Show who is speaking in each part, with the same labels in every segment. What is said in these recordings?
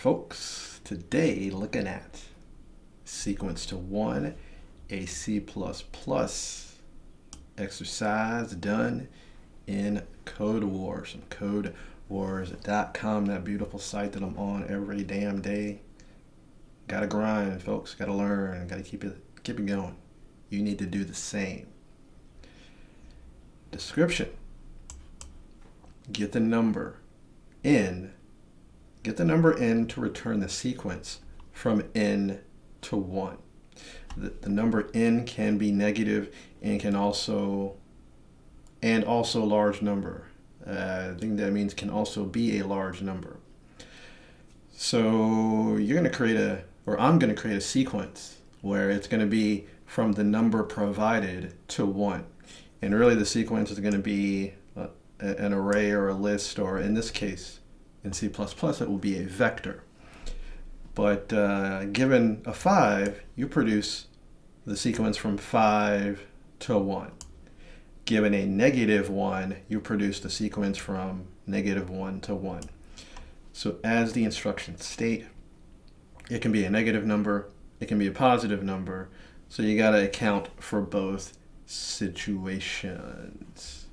Speaker 1: folks, today looking at sequence to 1, a C++ exercise done in Codewars, Codewars.com, that beautiful site that I'm on every damn day. Gotta grind, folks, gotta learn, gotta keep it going. You need to do the same. Description: get the number n to return the sequence from n to 1. The number n can be negative and can also large number. I think that means can also be a large number. So you're going to create I'm going to create a sequence where it's going to be from the number provided to 1. And really the sequence is going to be an array or a list, or in this case, in C++, it will be a vector. But given a 5, you produce the sequence from 5 to 1. Given a -1, you produce the sequence from -1 to 1. So as the instructions state, it can be a negative number, it can be a positive number, so you got to account for both situations.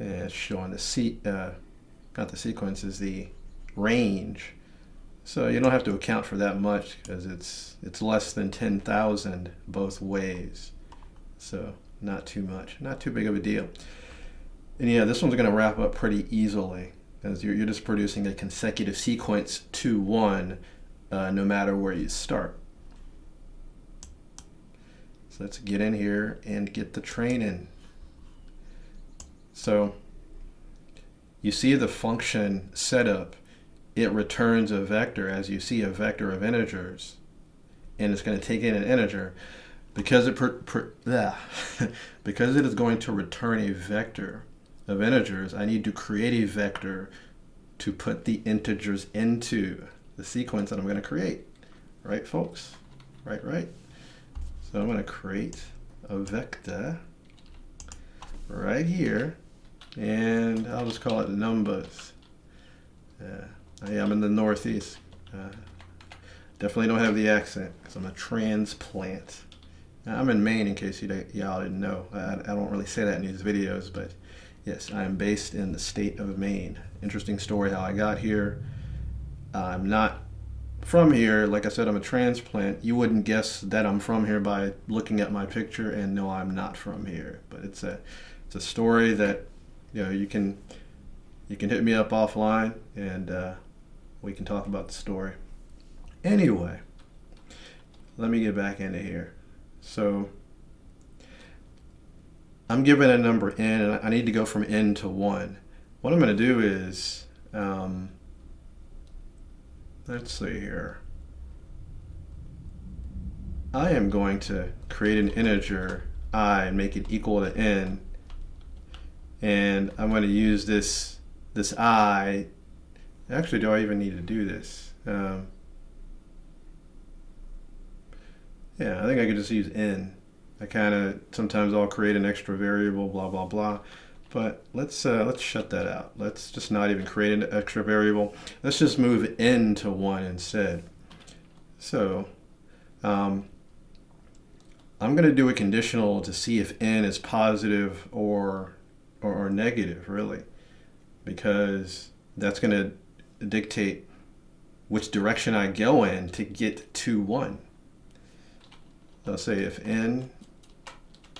Speaker 1: And it's showing not the sequence, is the range. So you don't have to account for that much because it's less than 10,000 both ways. So not too much, not too big of a deal. And yeah, this one's going to wrap up pretty easily because you're just producing a consecutive sequence to 1 no matter where you start. So let's get in here and get the training. So you see the function setup. It returns a vector, as you see, a vector of integers, and it's going to take in an integer. Because because it is going to return a vector of integers, I need to create a vector to put the integers into the sequence that I'm going to create. Right, folks? Right. So I'm going to create a vector right here, and I'll just call it numbers. I'm in the Northeast. Definitely don't have the accent because I'm a transplant. I'm in Maine, in case y'all didn't know. I don't really say that in these videos, but yes, I am based in the state of Maine. Interesting story how I got here. I'm not from here. Like I said, I'm a transplant. You wouldn't guess that I'm from here by looking at my picture, and no, I'm not from here. But it's a story that you can hit me up offline, and we can talk about the story. Anyway, let me get back into here. So I'm given a number n, and I need to go from n to 1. What I'm going to do is, let's see here. I am going to create an integer I and make it equal to n, and I'm going to use this I. Actually, do I even need to do this? Yeah, I think I could just use n. Sometimes I'll create an extra variable, blah blah blah. But let's shut that out. Let's just not even create an extra variable. Let's just move n to 1 instead. So I'm going to do a conditional to see if n is positive or negative, really, because that's going to dictate which direction I go in to get to 1. I'll say if n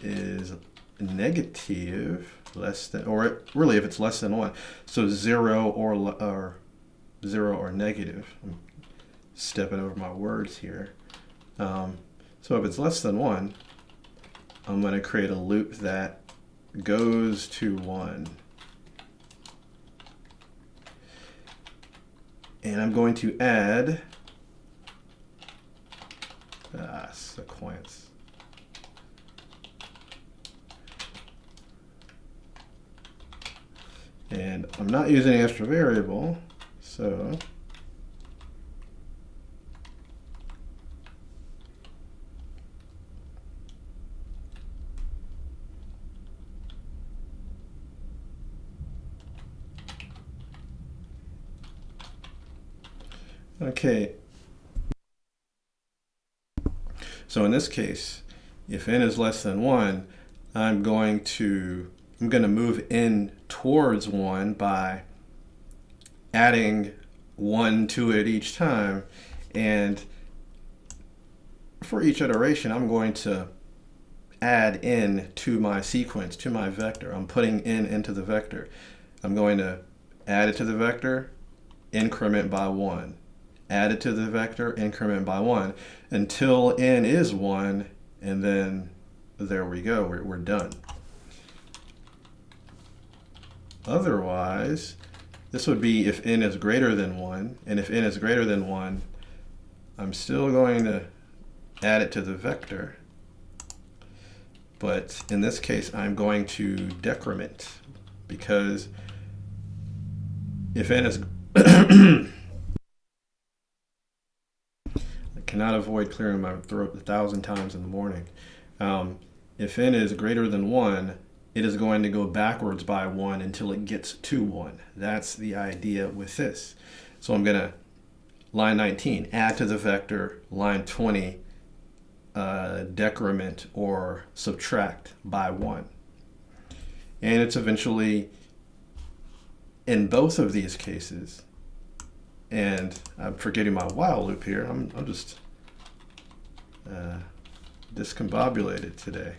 Speaker 1: is negative, less than, or really if it's less than 1, so 0 or negative. I'm stepping over my words here. So if it's less than 1, I'm going to create a loop that goes to 1. And I'm going to add sequence. And I'm not using an extra variable, so Okay. So in this case, if n is less than 1, I'm going to move n towards 1 by adding 1 to it each time. And for each iteration, I'm going to add n to my sequence, to my vector. I'm putting n into the vector. I'm going to add it to the vector, increment by 1. Add it to the vector, increment by 1, until n is 1, and then there we go, we're done. Otherwise, this would be if n is greater than 1, and if n is greater than 1, I'm still going to add it to the vector, but in this case I'm going to decrement, because if n is I cannot avoid clearing my throat 1,000 times in the morning. If n is greater than 1, it is going to go backwards by 1 until it gets to 1. That's the idea with this. So I'm going to, line 19, add to the vector, line 20, decrement or subtract by 1. And it's eventually, in both of these cases, and I'm forgetting my while loop here. I'm just discombobulated today.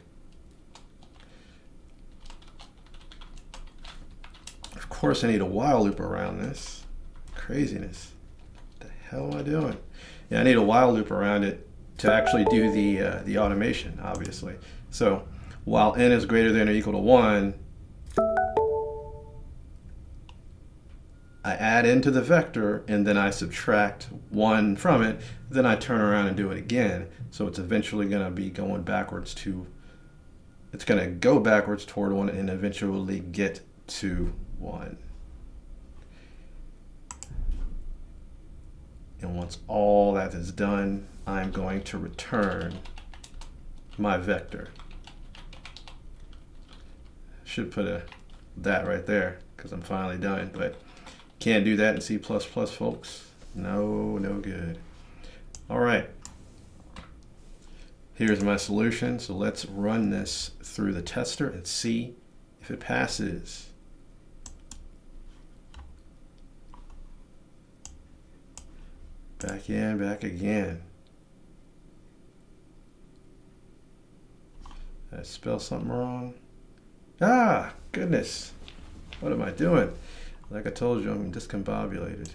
Speaker 1: Of course, I need a while loop around this. Craziness. What the hell am I doing? Yeah, I need a while loop around it to actually do the automation, obviously. So while n is greater than or equal to 1, I add into the vector and then I subtract 1 from it, then I turn around and do it again. So it's eventually going to be going backwards to, it's going to go backwards toward 1 and eventually get to 1. And once all that is done, I'm going to return my vector. Should put that right there because I'm finally done, but can't do that in C++, folks. No good. All right. Here's my solution. So let's run this through the tester and see if it passes. Back in, back again. Did I spell something wrong? Ah, goodness. What am I doing? Like I told you, I'm discombobulated.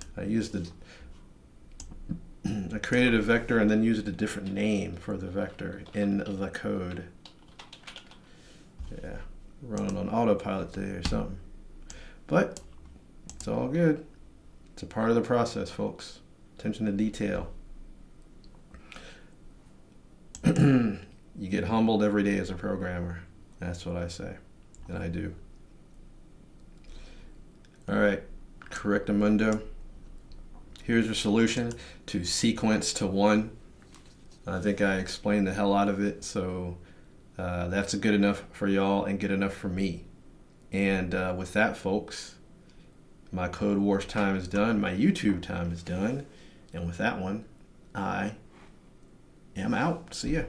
Speaker 1: I created a vector and then used a different name for the vector in the code. Yeah, running on autopilot today or something. But it's all good. It's a part of the process, folks. Attention to detail. You get humbled every day as a programmer. That's what I say, and I do. All right, correctamundo. Here's your solution to sequence to 1. I think I explained the hell out of it, so that's good enough for y'all and good enough for me. And with that, folks, my Codewars time is done. My YouTube time is done. And with that one, I am out. See ya.